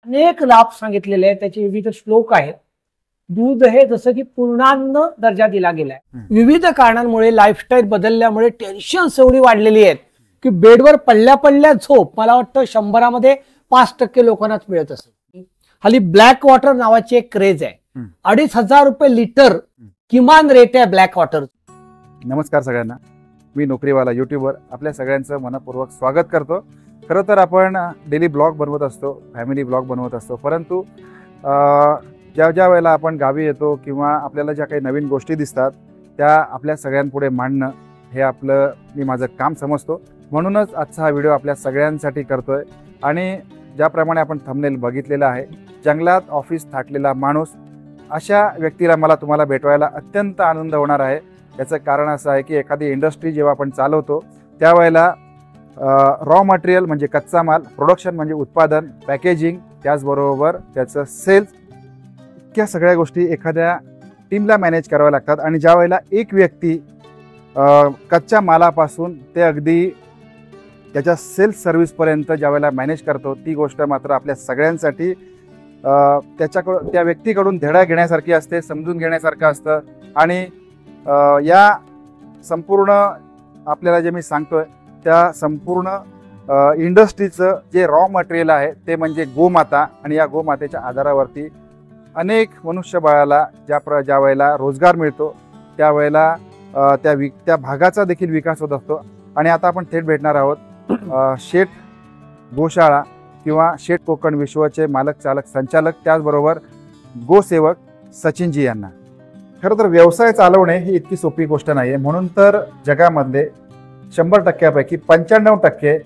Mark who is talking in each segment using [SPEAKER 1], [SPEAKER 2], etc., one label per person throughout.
[SPEAKER 1] अनेक लाभ सांगितलेले आहेत, त्याचे विविध श्लोक आहेत. दूध हे जसं की पूर्णान्न दर्जा दिला गेलाय. विविध कारणांमुळे लाईफस्टाईल बदलल्यामुळे टेन्शन्स एवढी वाढलेली आहेत की बेडवर पडल्या पडल्या झोप मला वाटतं 100मध्ये 5% लोकांनाच मिळत असेल. हल्ली ब्लॅक वॉटर नावाची एक क्रेज आहे. 2,500 रुपये लिटर किमान रेट आहे ब्लॅक वॉटर.
[SPEAKER 2] नमस्कार सगळ्यांना, मी नोकरीवाला यूट्यूबवर आपल्या सगळ्यांचं मनपूर्वक स्वागत करतो. खरं तर आपण डेली ब्लॉग बनवत असतो, फॅमिली ब्लॉग बनवत असतो, परंतु ज्या वेळेला आपण गावी येतो किंवा आपल्याला ज्या काही नवीन गोष्टी दिसतात त्या आपल्या सगळ्यांपुढे मांडणं हे मी माझं काम समजतो. म्हणूनच आजचा हा व्हिडिओ आपल्या सगळ्यांसाठी करतोय. आणि ज्याप्रमाणे आपण थंबनेल बघितलेलं आहे, जंगलात ऑफिस थाटलेला माणूस, अशा व्यक्तीला मला तुम्हाला भेटवायला अत्यंत आनंद होणार आहे. याचं कारण असं आहे की एखादी इंडस्ट्री जेव्हा आपण चालवतो त्यावेळेला रॉ मटेरियल म्हणजे कच्चा माल, प्रोडक्शन म्हणजे उत्पादन, पॅकेजिंग, त्याचबरोबर त्याचं सेल्स, इतक्या सगळ्या गोष्टी एखाद्या टीमला मॅनेज कराव्या लागतात. आणि ज्या वेळेला एक व्यक्ती कच्च्या मालापासून ते अगदी त्याच्या सेल्स सर्व्हिसपर्यंत ज्या वेळेला मॅनेज करतो, ती गोष्ट मात्र आपल्या सगळ्यांसाठी त्या व्यक्तीकडून धडा घेण्यासारखी असते, समजून घेण्यासारखं असतं. आणि या संपूर्ण आपल्याला जे मी सांगतोय त्या संपूर्ण इंडस्ट्रीचं जे रॉ मटेरियल आहे ते म्हणजे गोमाता. आणि या गोमातेच्या आधारावरती अनेक मनुष्यबळाला ज्या वेळेला रोजगार मिळतो त्यावेळेला त्या भागाचा देखील विकास होत असतो. आणि आता आपण थेट भेटणार आहोत शेठ गोशाळा किंवा शेठ कोकण विश्वचे मालक, चालक, संचालक, त्याचबरोबर गोसेवक सचिनजी यांना. खरं तर व्यवसाय चालवणे ही इतकी सोपी गोष्ट नाही आहे. म्हणून तर जगामधले 100%पैकी 95%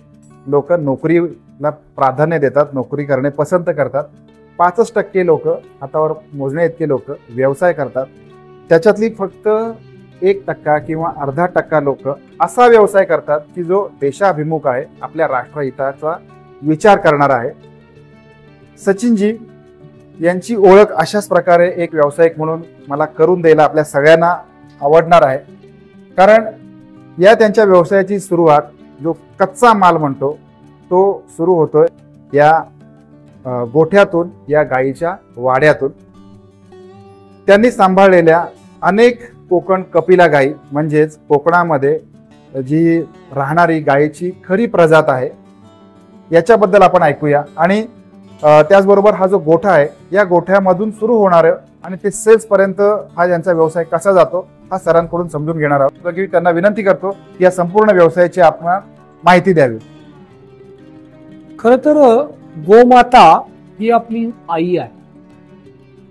[SPEAKER 2] लोक नोकरीला प्राधान्य देतात, नोकरी करणे पसंत करतात. 5% लोक, हातावर मोजणे इतके लोक व्यवसाय करतात. त्याच्यातली फक्त 1% किंवा अर्धा टक्का लोक असा व्यवसाय करतात की जो देशाभिमुख आहे, आपल्या राष्ट्रहिताचा विचार करणारा आहे. सचिनजी यांची ओळख अशाच प्रकारे एक व्यावसायिक म्हणून मला करून द्यायला आपल्या सगळ्यांना आवडणार आहे. कारण या त्यांच्या व्यवसायाची सुरुवात, जो कच्चा माल म्हणतो, तो सुरू होतोय या गोठ्यातून, या गायीच्या वाड्यातून. त्यांनी सांभाळलेल्या अनेक कोकण कपिला गायी, म्हणजेच कोकणामध्ये जी राहणारी गायीची खरी प्रजात आहे, याच्याबद्दल आपण ऐकूया. आणि त्याचबरोबर हा जो गोठा आहे, या गोठ्यामधून सुरू होणारं आणि ते सेल्स पर्यंत हा यांचा व्यवसाय कसा जातो हा सरांकडून समजून घेणार आहोत. त्यांना विनंती करतो की या संपूर्ण व्यवसायाची आपण माहिती द्यावी.
[SPEAKER 1] खर तर गोमाता ही आपली आई आहे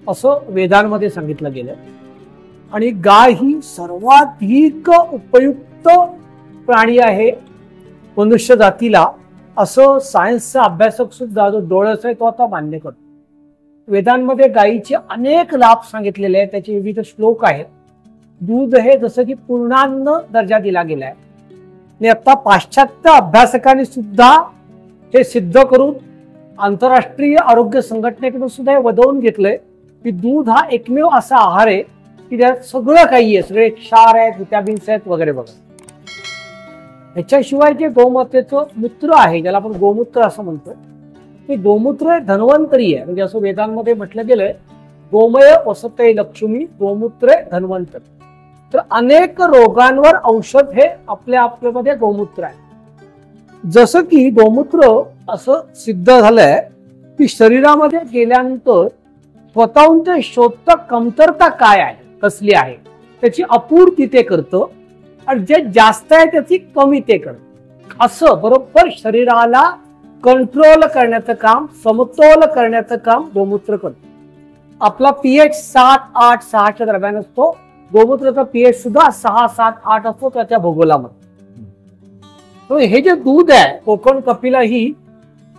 [SPEAKER 1] असं वेदांमध्ये सांगितलं गेलं. आणि गाय ही सर्वाधिक उपयुक्त प्राणी आहे मनुष्य जातीला, असं सायन्सचा अभ्यासक सुद्धा, जो डोळस आहे, तो आता मान्य करतो. वेदांमध्ये गायीचे अनेक लाभ सांगितलेले आहेत, त्याचे विविध श्लोक आहेत. दूध हे जसं की पूर्णान्न दर्जा दिला गेलाय. आणि आता पाश्चात्य अभ्यासकांनी सुद्धा हे सिद्ध करून आंतरराष्ट्रीय आरोग्य संघटनेकडून सुद्धा हे वदवून घेतलंय की दूध हा एकमेव असा आहार आहे की त्यात सगळं काही आहे, सगळे क्षार आहेत, व्हिटॅमिन्स आहेत वगैरे वगैरे. ह्याच्याशिवाय जे गोमातेचं मूत्र आहे, ज्याला आपण गोमूत्र असं म्हणतो, ते गोमूत्र धन्वंतरी आहे. म्हणजे असं वेदांमध्ये म्हटलं गेलंय, गोमय वसते लक्ष्मी, गोमूत्रे धन्वंतरी. तर अनेक रोगांवर औषध हे आपल्यामध्ये गोमूत्र आहे. जसं की गोमूत्र असं सिद्ध झालंय की शरीरामध्ये गेल्यानंतर स्वतःहून ते शोधतं कमतरता काय आहे, कसली आहे, त्याची अपूर्ती ते करतं. आणि जे जास्त आहे त्याची कमी ते करतं. असं बरोबर शरीराला कंट्रोल करण्याचं काम, समतोल करण्याचं काम गोमूत्र करतो. आपला पीएच 7-8-6च्या दरम्यान असतो. गोमूत्राचा पीएच सुद्धा 6-7-8 असतो त्याच्या भूगोलामध्ये. हे जे दूध आहे, कोकण कपिला ही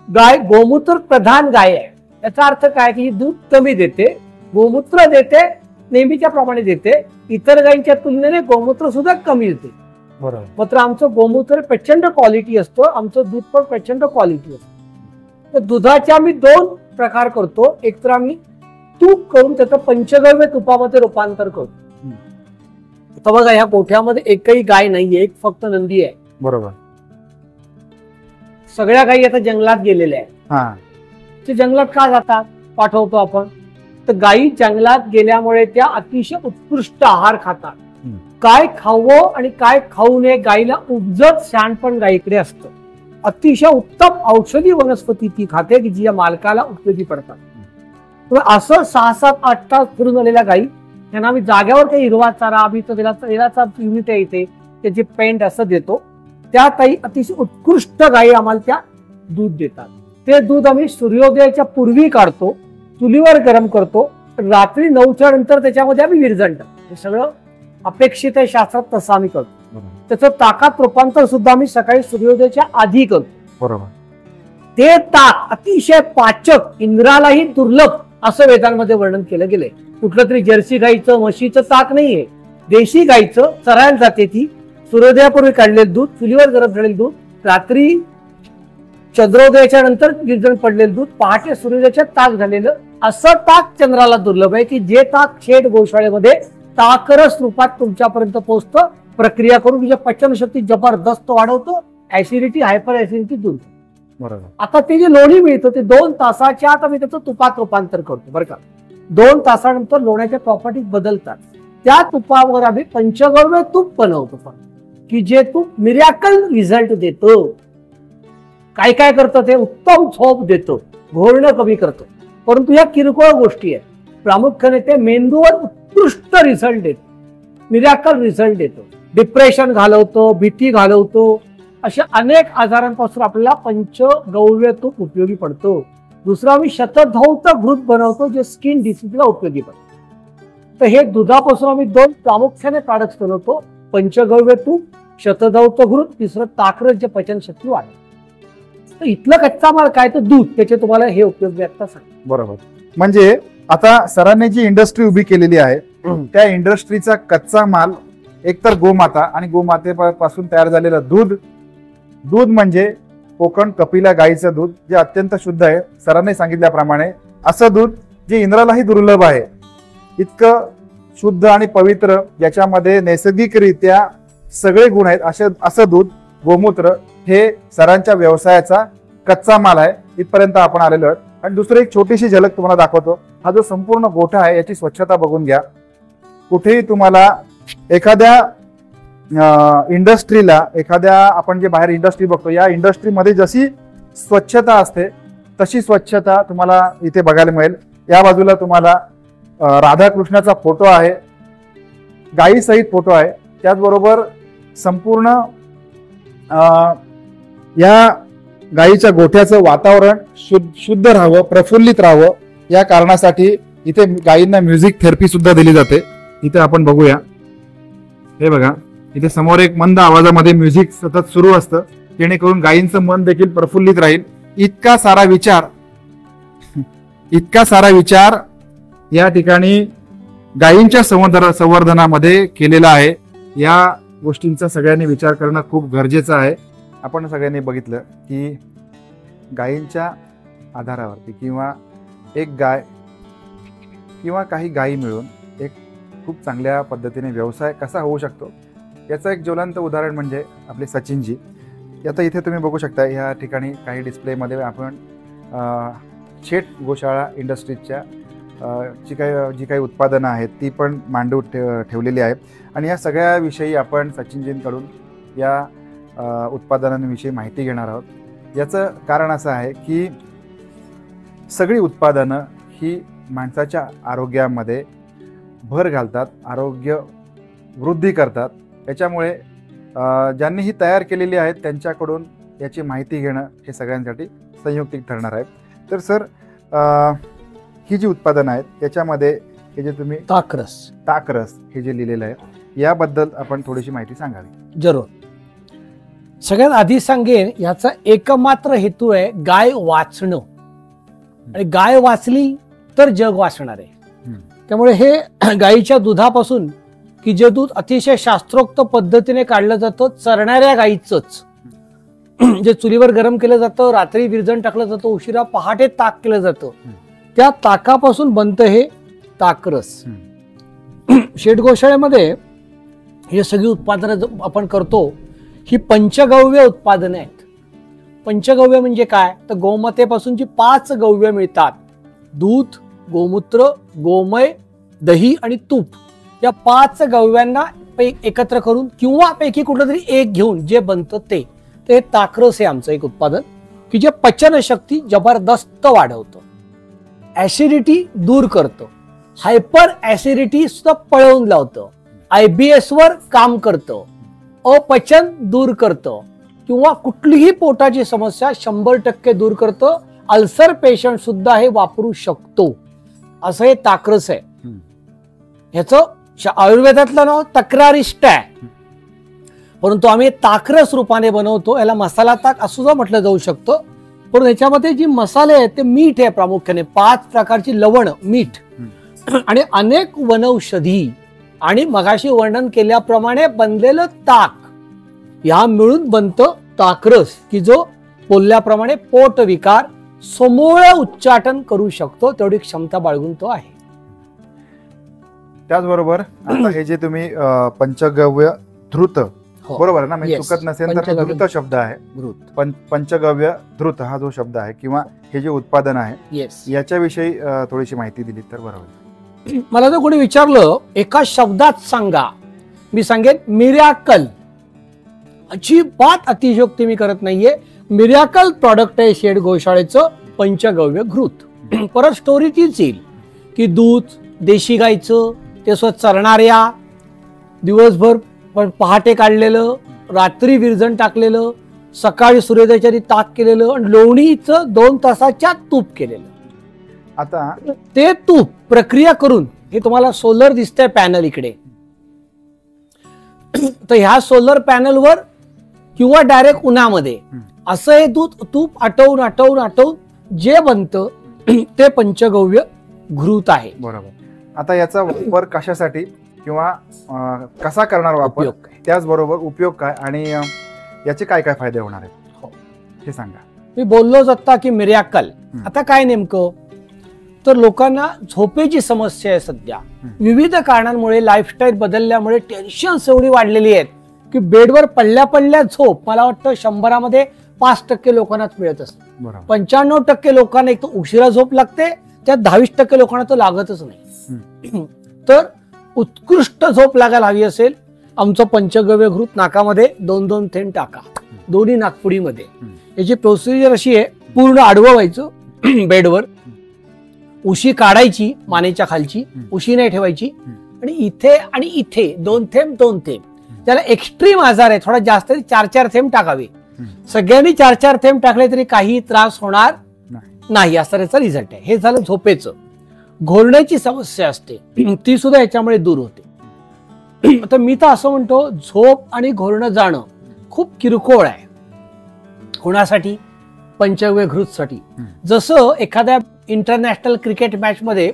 [SPEAKER 1] गाय गोमूत्र प्रधान गाय आहे. याचा अर्थ काय की दूध कमी देते, गोमूत्र देते नेहमीच्या प्रमाणे देते. इतर गायींच्या तुलनेने गोमूत्र सुद्धा कमी देते. बरोबर. मात्र आमचं गोमूत्र प्रचंड क्वालिटी असतो, आमचं दूध पण प्रचंड क्वालिटी असतं. तर दुधाचे आम्ही 2 प्रकार करतो. एक तर आम्ही तूप करून त्याचं पंचगव्य तुपामध्ये रूपांतर करतो. तर बघा, ह्या गोठ्यामध्ये एकही गाय नाहीये, एक फक्त नंदी आहे.
[SPEAKER 2] बरोबर.
[SPEAKER 1] सगळ्या गायी आता जंगलात गेलेल्या आहेत. ते जंगलात का जातात, पाठवतो आपण, तर गायी जंगलात गेल्यामुळे त्या अतिशय उत्कृष्ट आहार खातात. काय खावं आणि काय खाऊ नये गायीला उपजत शहाणपण गायीकडे असतं. अतिशय उत्तम औषधी वनस्पती ती खाते की जी या मालकाला उपयोगी पडतात. असं 6-7-8 तास फिरून आलेल्या गायी त्यांना आम्ही जाग्यावर काही हिरवा चारा, आम्ही तेलाचा युनिट आहे इथे, त्याची पेंट असं देतो. त्या ताई अतिशय उत्कृष्ट गायी आम्हाला त्या दूध देतात. ते दूध आम्ही सूर्योदयाच्या पूर्वी काढतो, चुलीवर गरम करतो, रात्री 9च्या नंतर त्याच्यामध्ये आम्ही विरजण टाकतो. हे सगळं अपेक्षित आहे शास्त्रात, तसं आम्ही करतो. त्याचं ताकात रूपांतर सुद्धा आम्ही सकाळी सूर्योदयाच्या आधी करतो.
[SPEAKER 2] बरोबर.
[SPEAKER 1] ते ताक अतिशय पाचक, इंद्रालाही दुर्लभ असं वेदांमध्ये वर्णन केलं गेलंय. कुठलं तरी जर्सी गाईचं, म्हशीचं ताक नाहीये, देशी गाईचं, चरायला जाते ती, सूर्योदयापूर्वी काढलेलं दूध, चुलीवर गरम झालेलं दूध, रात्री चंद्रोदयाच्या नंतर गिरजण पडलेलं दूध, पहाटे सूर्योदयाच्या ताक झालेलं, असं ताक चंद्राला दुर्लभ आहे की जे ताक शेड गोशाळेमध्ये ताकरस रूपात तुमच्यापर्यंत पोहोचतं, प्रक्रिया करून तुझ्या पचनशक्ती जबरदस्त वाढवतो, ऍसिडिटी, हायपर ऍसिडिटी दूर.
[SPEAKER 2] बरोबर.
[SPEAKER 1] आता ते जे लोणी मिळतं ते 2 तासाच्या आत आम्ही त्याचं तुपात रूपांतर करतो बरं का. 2 तासानंतर लोण्याच्या प्रॉपर्टीज बदलतात. त्या तुपावर आम्ही पंचगव्य तूप बनवतो पण, की जे तूप मिरॅकल रिझल्ट देतं. काय काय करतं ते, उत्तम झोप देतं, घोरणं कमी करतं. परंतु या किरकोळ गोष्टी आहेत. प्रामुख्याने ते मेंदूवर उत्कृष्ट रिझल्ट देतो, मिरॅकल रिझल्ट देतो, डिप्रेशन घालवतो, भीती घालवतो, अशा अनेक आजारांपासून आपल्याला पंचगव्य तूप उपयोगी पडतो. दुसरा आम्ही शतधौत घृत बनवतो जे स्किन डिसीजला उपयोगी पडतो. तर हे दुधापासून आम्ही 2 प्रामुख्याने प्रॉडक्ट्स बनवतो, पंचगव्य तूप, शतधौत घृत, तिसरं ताकरस जे पचनशक्ती वाढवतो. तर इथलं कच्चा माल काय, तर दूध, त्याचे तुम्हाला हे उपयोग मी आता सांग.
[SPEAKER 2] बरोबर. म्हणजे आता सरांनी जी इंडस्ट्री उभी केलेली आहे त्या इंडस्ट्रीचा कच्चा माल एकतर गोमाता आणि गोमातेपासून तयार झालेलं दूध. दूध म्हणजे कोकण कपिला गाईचं दूध जे अत्यंत शुद्ध आहे. सरांनी सांगितल्याप्रमाणे असं दूध जे इंद्रालाही दुर्लभ आहे, इतकं शुद्ध आणि पवित्र, ज्याच्यामध्ये नैसर्गिकरित्या सगळे गुण आहेत, असं दूध, गोमूत्र हे सरांच्या व्यवसायाचा कच्चा माल आहे. इथपर्यंत आपण आलेलो आहोत. आणि दुसरी एक छोटीशी झलक तुम्हाला दाखवतो. हा जो संपूर्ण गोठा आहे याची स्वच्छता बघून घ्या. कुठेही तुम्हाला एखाद्या इंडस्ट्रीला, एखाद्या आपण जे बाहेर इंडस्ट्री बघतो, या इंडस्ट्रीमध्ये जशी स्वच्छता असते तशी स्वच्छता तुम्हाला इथे बघायला मिळेल. या बाजूला तुम्हाला राधाकृष्णाचा फोटो आहे, गायीसहित फोटो आहे. त्याचबरोबर संपूर्ण या गायीच्या गोठ्याचं वातावरण शुद्ध राहावं, प्रफुल्लित राहावं, या कारणासाठी इथे गायींना म्युझिक थेरपी सुद्धा दिली जाते. इथे आपण बघूया, हे बघा, इथे समोर एक मंद आवाजामध्ये म्युझिक सतत सुरू असतं, जेणेकरून गायींचं मन देखील प्रफुल्लित राहील. इतका सारा विचार या ठिकाणी गायींच्या संवर्धनामध्ये केलेला आहे. या गोष्टींचा सगळ्यांनी विचार करणं खूप गरजेचं आहे. आपण सगळ्यांनी बघितलं की गायींच्या आधारावरती किंवा एक गाय किंवा काही गायी मिळून एक खूप चांगल्या पद्धतीने व्यवसाय कसा होऊ शकतो याचं एक ज्वलंत उदाहरण म्हणजे आपले सचिनजी. आता इथे तुम्ही बघू शकता, या ठिकाणी काही डिस्प्लेमध्ये आपण शेट गोशाळा इंडस्ट्रीजच्या जी काही उत्पादनं आहेत ती पण मांडून ठेवलेली आहेत. आणि या सगळ्याविषयी आपण सचिनजींकडून या उत्पादनांविषयी माहिती घेणार आहोत. याचं कारण असं आहे की सगळी उत्पादनं ही माणसाच्या आरोग्यामध्ये भर घालतात, आरोग्य वृद्धी करतात. याच्यामुळे ज्यांनी ही तयार केलेली आहेत त्यांच्याकडून याची माहिती घेणं हे सगळ्यांसाठी संयुक्तिक ठरणार आहे. तर सर, ही जी उत्पादनं आहेत याच्यामध्ये हे जे तुम्ही ताकरस हे जे लिहिलेलं आहे याबद्दल आपण थोडीशी माहिती सांगावी.
[SPEAKER 1] जरूर. सगळ्यात आधी सांगेन, याचा एकमात्र हेतू आहे गाय वाचणं, आणि गाय वाचली तर जग वाचणार आहे. त्यामुळे हे गायीच्या दुधापासून, की जे दूध अतिशय शास्त्रोक्त पद्धतीने काढलं जातं, चरणाऱ्या गायीचंच, जे चुलीवर गरम केलं जातं, रात्री विरजण टाकलं जातं, उशिरा पहाटे ताक केलं जातं, त्या ताकापासून बनतं हे ताकरस. शेटगोशाळेमध्ये हे सगळी उत्पादनं आपण करतो, ही पंचगव्य उत्पादनं आहेत. पंचगव्य म्हणजे काय, तर गोमातेपासून जी 5 गव्य मिळतात, दूध, गोमूत्र, गोमय, दही आणि तूप, या 5 गव्यांना एकत्र करून किंवा पैकी कुठलं तरी एक घेऊन जे बनतं ते ताकरस आहे आमचं एक उत्पादन, की जे पचनशक्ती जबरदस्त वाढवतं, ऍसिडिटी दूर करतं, हायपर ऍसिडिटी सुद्धा पळवून लावतं, IBS वर काम करतं, अपचन दूर करतं किंवा कुठलीही पोटाची समस्या 100% दूर करतं. अल्सर पेशंट सुद्धा हे वापरू शकतो, असं हे ताकरस आहे. ह्याचं आयुर्वेदातलं नाव तक्रारिष्ट आहे, परंतु आम्ही ताकरस रूपाने बनवतो. याला मसाला ताक असं सुद्धा म्हटलं जाऊ शकतं. पण ह्याच्यामध्ये जी मसाले आहेत ते मीठ आहे प्रामुख्याने, 5 प्रकारची लवण, मीठ आणि अनेक वनौषधी आणि मगाशी वर्णन केल्याप्रमाणे बनलेलं ताक, या मिळून बनतं ताकरस, की जो बोलल्याप्रमाणे पोट विकार समूळ उच्चाटन करू शकतो, तेवढी क्षमता बाळगून तो आहे.
[SPEAKER 2] त्याचबरोबर आता हे जे तुम्ही पंचगव्य धृत, बरोबर ना, मी चुकत नसेल तर धृत शब्द आहे, पंचगव्य धृत हा जो शब्द आहे किंवा हे जे उत्पादन आहे याच्याविषयी थोडीशी माहिती दिली तर बरोबर.
[SPEAKER 1] मला जर कोणी विचारलं एका शब्दात सांगा, मी सांगेन मिरॅकल. अजिबात अतिशयोक्ती मी करत नाहीये. मिरॅकल प्रॉडक्ट आहे शेड गोशाळेचं पंचगव्य घृत. परत स्टोरी तीच येईल की दूध देशी गायचं, ते स्वतः चरणाऱ्या, दिवसभर पण पहाटे काढलेलं, रात्री विरजण टाकलेलं, सकाळी सूर्योदयाच्या आधी ताक केलेलं आणि लोणीचं 2 तासाच्या तूप केलेलं.
[SPEAKER 2] आता
[SPEAKER 1] ते तूप प्रक्रिया करून, हे तुम्हाला सोलर दिसतंय पॅनल इकडे, तर ह्या सोलर पॅनलवर किंवा डायरेक्ट उन्हामध्ये असं हे दूध तूप आटवून आटवून आटवून जे बनतं ते पंचगव्य घृत आहे.
[SPEAKER 2] बरोबर. आता याचा वापर कशासाठी किंवा कसा करणार वापर, त्याचबरोबर उपयोग काय आणि याचे काय काय फायदे होणार आहेत हे सांगा.
[SPEAKER 1] मी बोललोच आता की मिरॅकल. आता काय नेमकं, तर लोकांना झोपेची समस्या आहे सध्या. विविध कारणांमुळे लाईफस्टाईल बदलल्यामुळे टेन्शन्स एवढी वाढलेली आहेत की बेडवर पडल्या झोप मला वाटतं 100 5% लोकांनाच मिळत असते. 95% लोकांना एक तर उशिरा झोप लागते, त्यात 20% लोकांना तो लागतच नाही. तर उत्कृष्ट झोप लागायला हवी असेल, आमचं पंचगव्य घृत नाकामध्ये 2-2 थेंब टाका, दोन्ही नागपुडीमध्ये. याची प्रोसिजर अशी आहे, पूर्ण आडवं व्हायचं बेडवर, उशी काढायची मानेच्या खालची, उशी नाही ठेवायची, आणि इथे आणि इथे 2 थेंब 2 थेंब. त्याला एक्स्ट्रीम आजार आहे, थोडा जास्त 4-4 थेंब टाकावे. सगळ्यांनी 4-4 थेंब टाकले तरी काही त्रास होणार नाही, असा त्याचा रिझल्ट आहे. हे झालं झोपेचं. घोरण्याची समस्या असते ती सुद्धा याच्यामुळे दूर होते. तर मी तर असं म्हणतो, झोप आणि घोरणं जाणं खूप किरकोळ आहे कोणासाठी, पंचगव्य घृतसाठी. जसं एखाद्या इंटरनॅशनल क्रिकेट मॅच मध्ये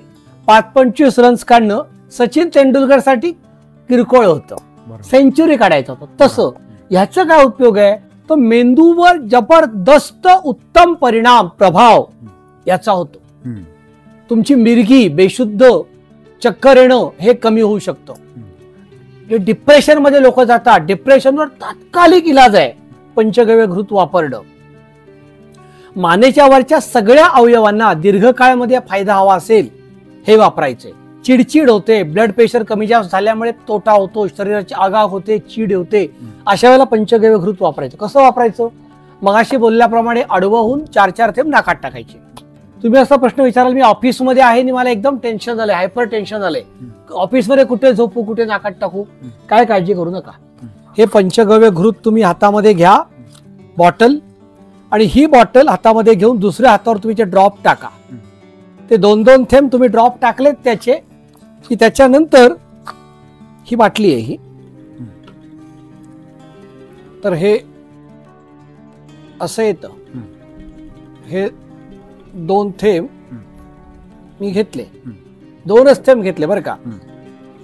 [SPEAKER 1] 5-25 रन्स काढणं सचिन तेंडुलकर साठी किरकोळ होतं, सेंचुरी काढायचं होतं, तसं ह्याचा काय उपयोग आहे, तो मेंदूवर जबरदस्त उत्तम परिणाम प्रभाव याचा होतो. तुमची मिरगी, बेशुद्ध चक्कर येणं हे कमी होऊ शकतं. डिप्रेशन मध्ये लोक जातात, डिप्रेशनवर तात्कालिक इलाज आहे पंचगव्य घृत वापरणं. मानेच्या वरच्या सगळ्या अवयवांना दीर्घकाळामध्ये फायदा हवा असेल हे वापरायचे. चिडचिड होते, ब्लड प्रेशर कमी जास्त झाल्यामुळे तोटा होतो, शरीराची आगाग होते, चीड होते, अशा वेळेला पंचगव्य घृत वापरायचं. कसं वापरायचं, मगाशी बोलल्याप्रमाणे आडवं होऊन 4-4 थेंब नाकात टाकायचे. तुम्ही असा प्रश्न विचाराल, मी ऑफिसमध्ये आहे आणि मला एकदम टेन्शन झालंय, हायपर टेन्शन झालंय, ऑफिसमध्ये कुठे झोपू, कुठे नाकात टाकू, काय काळजी करू नका. हे पंचगव्य घृत तुम्ही हातामध्ये घ्या, बॉटल, आणि ही बॉटल हातामध्ये घेऊन दुसऱ्या हातावर तुम्ही ड्रॉप टाका. ते 2-2 थेंब तुम्ही ड्रॉप टाकलेत त्याचे, की त्याच्यानंतर ही बाटली आहे ही, तर हे असं येतं. हे 2 थेंब मी घेतले, 2च थेंब घेतले बरं का.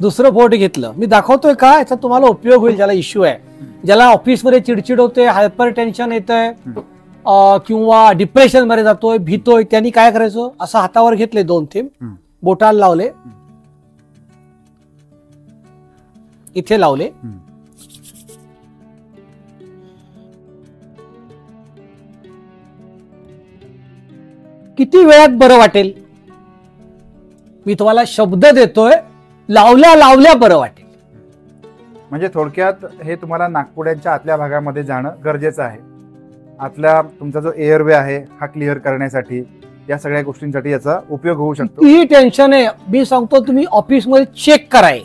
[SPEAKER 1] दुसरं बोट घेतलं, मी दाखवतोय का, याचा तुम्हाला उपयोग होईल ज्याला इश्यू आहे, ज्याला ऑफिसमध्ये चिडचिड होते, हायपर टेन्शन येतंय किंवा डिप्रेशन मध्ये जातोय, भीतोय, त्यांनी काय करायचं, असं हातावर घेतले 2 थेंब, बोटाला लावले, इथे लावले, किती वेळात बरं वाटेल? मी तुम्हाला शब्द देतोय, लावल्या लावल्या बरं वाटेल.
[SPEAKER 2] म्हणजे थोडक्यात हे तुम्हाला नाकपुड्यांच्या आतल्या भागामध्ये जाणं गरजेचं आहे. आतल्या तुमचा जो एअरवे आहे हा क्लिअर करण्यासाठी, या सगळ्या गोष्टींसाठी याचा उपयोग होऊ शकतो.
[SPEAKER 1] किती टेन्शन आहे, मी सांगतो तुम्ही ऑफिसमध्ये चेक कराय,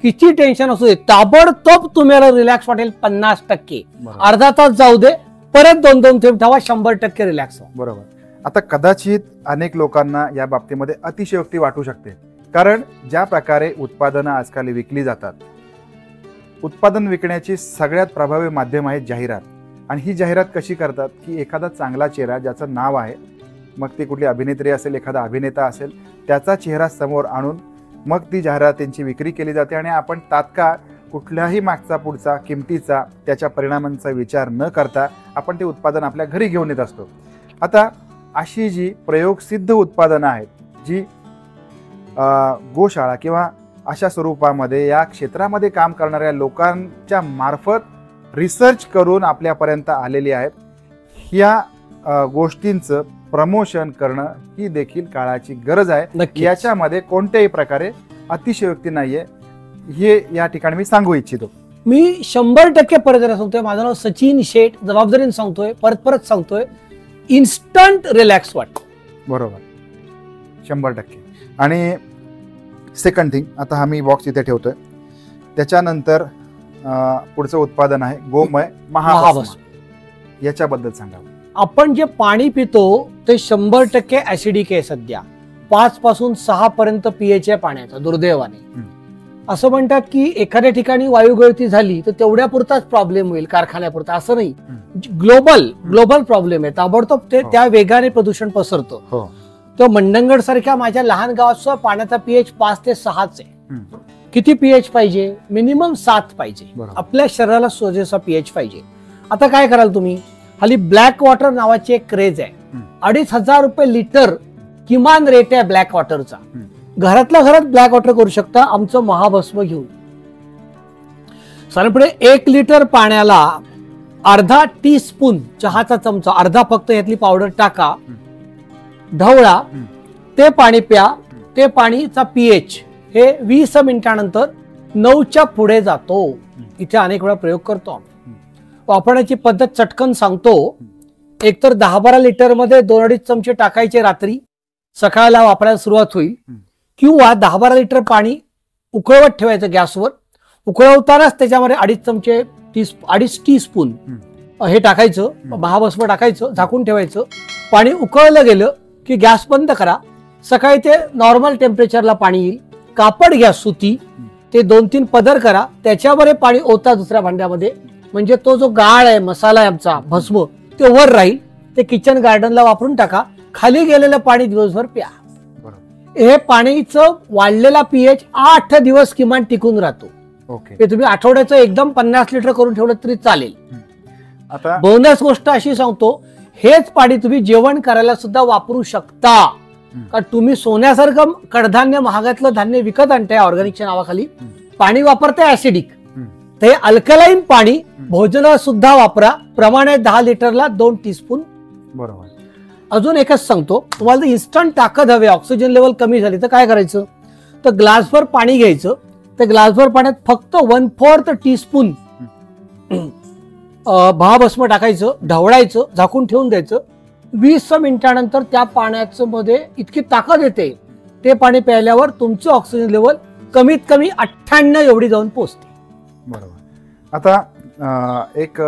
[SPEAKER 1] किती टेन्शन असू दे, ताबडतोब तुम्हाला रिलॅक्स वाटेल 50%. अर्धा तास जाऊ दे, परत 2-2 थेंब ठेवा, 100% रिलॅक्स.
[SPEAKER 2] बरोबर. आता कदाचित अनेक लोकांना या बाबतीमध्ये अतिशयोक्ती वाटू शकते, कारण ज्या प्रकारे उत्पादनं आजकाल विकली जातात, उत्पादन विकण्याची सगळ्यात प्रभावी माध्यम आहे जाहिरात. आणि ही जाहिरात कशी करतात की एखादा चांगला चेहरा ज्याचं नाव आहे, मग ती कुठली अभिनेत्री असेल, एखादा अभिनेता असेल, त्याचा चेहरा समोर आणून मग ती जाहिरातींची विक्री केली जाते आणि आपण तात्काळ कुठल्याही मागचा पुढचा किमतीचा त्याच्या परिणामांचा विचार न करता आपण ते उत्पादन आपल्या घरी घेऊन येत असतो. आता अशी जी प्रयोगसिद्ध उत्पादनं आहेत, जी गोशाळा किंवा अशा स्वरूपामध्ये या क्षेत्रामध्ये काम करणाऱ्या लोकांच्या मार्फत रिसर्च करून आपल्यापर्यंत आलेली आहेत, या गोष्टींचं प्रमोशन करणं ही देखील काळाची गरज आहे. याच्यामध्ये कोणत्याही प्रकारे अतिशयोक्ती नाहीये, हे या ठिकाणी मी सांगू इच्छितो.
[SPEAKER 1] मी 100% परत सांगतोय, माझं नाव सचिन शेठ, जबाबदारीने सांगतोय, परत सांगतोय, इन्स्टंट रिलॅक्स वाटतो.
[SPEAKER 2] बरोबर, 100%. आणि सेकंड थिंग, आता हा मी बॉक्स इथे ठेवतोय, त्याच्यानंतर पुढचं उत्पादन आहे गोमय महाभस्म. याच्याबद्दल सांगा.
[SPEAKER 1] आपण जे पाणी पितो ते 100% ऍसिडिक आहे. सध्या 5 पासून 6 पर्यंत पीएच आहे पाण्याचा, दुर्दैवाने. असं म्हणतात की एखाद्या ठिकाणी वायुगळती झाली तर तेवढ्या पुरताच प्रॉब्लेम होईल, कारखान्यापुरता असं नाही. ग्लोबल प्रॉब्लेम आहे, ताबडतोब ते त्या वेगाने प्रदूषण पसरतं. तर मंडणगड सारख्या माझ्या लहान गावाचा पाण्याचा पीएच 5 ते 6 आहे. किती पीएच पाहिजे? मिनिमम 7 पाहिजे. आपल्या शरीराला सोजेसा पीएच पाहिजे. आता काय कराल तुम्ही, हल्ली ब्लॅक वॉटर नावाची एक क्रेज आहे. 2,500 रुपये लिटर किमान रेट आहे ब्लॅक वॉटरचा. घरातल्या घरात ब्लॅक वॉटर करू शकता आमचं महाभस्म घेऊन. साधारणपणे 1 लिटर पाण्याला अर्धा टीस्पून चहाचा चमचा, अर्धा फक्त यातली पावडर टाका, ढवळा, ते पाणी प्या. ते पाणीचा पीएच हे 20 मिनिटानंतर 9च्या पुढे जातो. इथे अनेक वेळा प्रयोग करतो आम्ही. वापरण्याची पद्धत चटकन सांगतो. एकतर 10-12 लिटर मध्ये 2-2.5 चमचे टाकायचे रात्री, सकाळला वापरायला सुरुवात होईल. किंवा 10-12 लिटर पाणी उकळवत ठेवायचं गॅसवर. उकळवतानाच त्याच्यामध्ये 2.5 टीस्पून हे टाकायचं, महाभस्म टाकायचं, झाकून ठेवायचं. पाणी उकळलं गेलं की गॅस बंद करा. सकाळी ते नॉर्मल टेम्परेचरला पाणी येईल. कापड घ्या सुती, ते 2-3 पदर करा, त्याच्यावर हे पाणी ओता दुसऱ्या भांड्यामध्ये. म्हणजे तो जो गाळ आहे, मसाला आहे आमचा भस्म, ते वर राहील. ते किचन गार्डनला वापरून टाका. खाली गेलेलं पाणी दिवसभर प्या. हे पाणीचं वाढलेला पीएच 8 दिवस किमान टिकून राहतो. हे तुम्ही आठवड्याचं एकदम 50 लिटर करून ठेवलं तरी चालेल.
[SPEAKER 2] आता
[SPEAKER 1] बोनस गोष्ट अशी सांगतो, हेच पाणी तुम्ही जेवण करायला सुद्धा वापरू शकता. कारण तुम्ही सोन्यासारखं कडधान्य, महागातलं धान्य विकत आणताय ऑर्गॅनिकच्या नावाखाली, पाणी वापरताय ऍसिडिक. ते अल्कलाईन पाणी भोजनात सुद्धा वापरा. प्रमाणे 10 लिटरला 2 टीस्पून.
[SPEAKER 2] बरोबर.
[SPEAKER 1] अजून एकच सांगतो, तुम्हाला इन्स्टंट ताकद हवी, ऑक्सिजन लेवल कमी झाली तर काय करायचं, तर ग्लासभर पाणी घ्यायचं. त्या ग्लासभर पाण्यात फक्त 1/4 टीस्पून महाभस्म टाकायचं, ढवळायचं, झाकून ठेवून द्यायचं. 20 मिनिटानंतर त्या पाण्याचं मध्ये इतकी ताकद येते, ते पाणी प्यायल्यावर तुमचं ऑक्सिजन लेवल कमीत कमी 98 एवढी जाऊन पोहोचते.
[SPEAKER 2] बरोबर. आता एक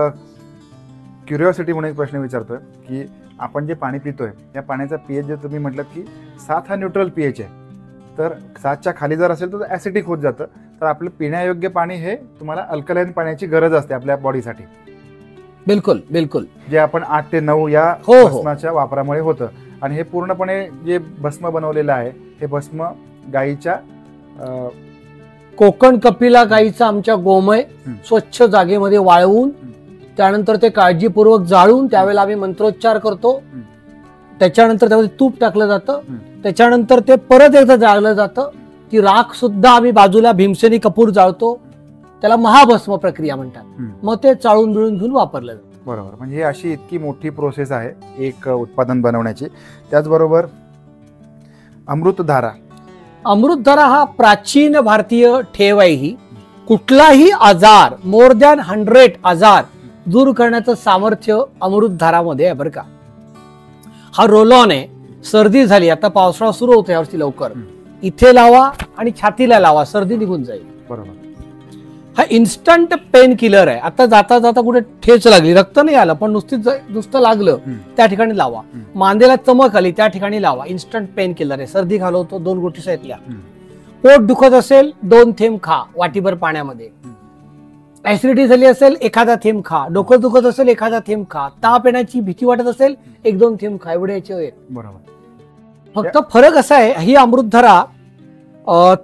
[SPEAKER 2] क्युरिओसिटी म्हणून एक प्रश्न विचारतोय की आपण जे पाणी पितोय या पाण्याचा पीएच जे तुम्ही म्हटलं की 7 हा न्यूट्रल पीएच आहे, तर 7च्या खाली जर असेल तर ऍसिडिक होत जातं. तर आपलं पिण्यायोग्य पाणी हे तुम्हाला अल्कलाईन पाण्याची गरज असते आपल्या बॉडीसाठी.
[SPEAKER 1] बिलकुल बिलकुल.
[SPEAKER 2] जे आपण 8 ते 9 या भस्माच्या वापरामुळे होतं. आणि हे पूर्णपणे जे भस्म बनवलेलं आहे हे भस्म गाईच्या
[SPEAKER 1] कोकण कपिला गाईचा आमच्या गोमय स्वच्छ जागेमध्ये वाळवून, त्यानंतर ते काळजीपूर्वक जाळून, त्यावेळेला आम्ही मंत्रोच्चार करतो. त्याच्यानंतर त्यामध्ये तूप टाकलं जातं. त्याच्यानंतर ते परत एकदा जाळलं जातं. ती राख सुद्धा आम्ही बाजूला भीमसेनी कपूर जाळतो. त्याला महाभस्म प्रक्रिया म्हणतात. मग ते चाळून बिळून घेऊन वापरलं जातं.
[SPEAKER 2] बरोबर, म्हणजे ही अशी इतकी मोठी प्रोसेस आहे एक उत्पादन बनवण्याची. त्याचबरोबर अमृतधारा.
[SPEAKER 1] अमृतधारा हा प्राचीन भारतीय ठेव आहे. ही कुठलाही आजार, मोर दॅन 100 आजार दूर करण्याचं सामर्थ्य अमृतधारामध्ये आहे बरं का. हा रोल ऑन आहे. सर्दी झाली, आता पावसाळा सुरू होतो यावर्षी लवकर, इथे लावा आणि छातीला लावा, सर्दी निघून जाईल.
[SPEAKER 2] बरोबर.
[SPEAKER 1] हा इन्स्टंट पेन किलर आहे. आता जाता जाता कुठे ठेच लागली, रक्त नाही आलं पण नुसतं लागलं, त्या ठिकाणी लावा. मांदेला चमक आली, त्या ठिकाणी लावा. इन्स्टंट पेन किलर आहे. सर्दी घालवतो, 2 गोष्टी सांगितल्या. पोट दुखत असेल 2 थेंब खा वाटीभर पाण्यामध्ये. ऍसिडिटी झाली असेल एखादा थेंब खा. डोकं दुखत असेल एखादा थेंब खा. ताप येण्याची भीती वाटत असेल 1-2 थेंब खा. एवढे याचे
[SPEAKER 2] बरोबर.
[SPEAKER 1] फक्त फरक असा आहे, ही अमृतधारा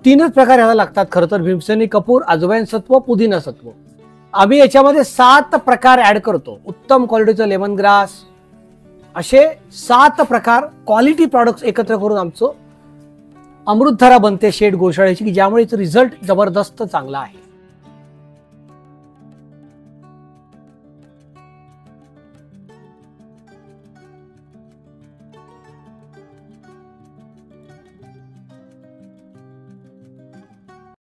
[SPEAKER 1] 3च प्रकार याला लागतात खरं तर. भीमसेनी कपूर, अजवाईन सत्व, पुदिना सत्व. आम्ही याच्यामध्ये 7 प्रकार ऍड करतो. उत्तम क्वालिटीचं लेमन ग्रास, असे 7 प्रकार क्वालिटी प्रॉडक्ट्स एकत्र करून आमचं अमृतधारा बनते शेठ गोशाळेची, की ज्यामुळे रिझल्ट जबरदस्त चांगला आहे.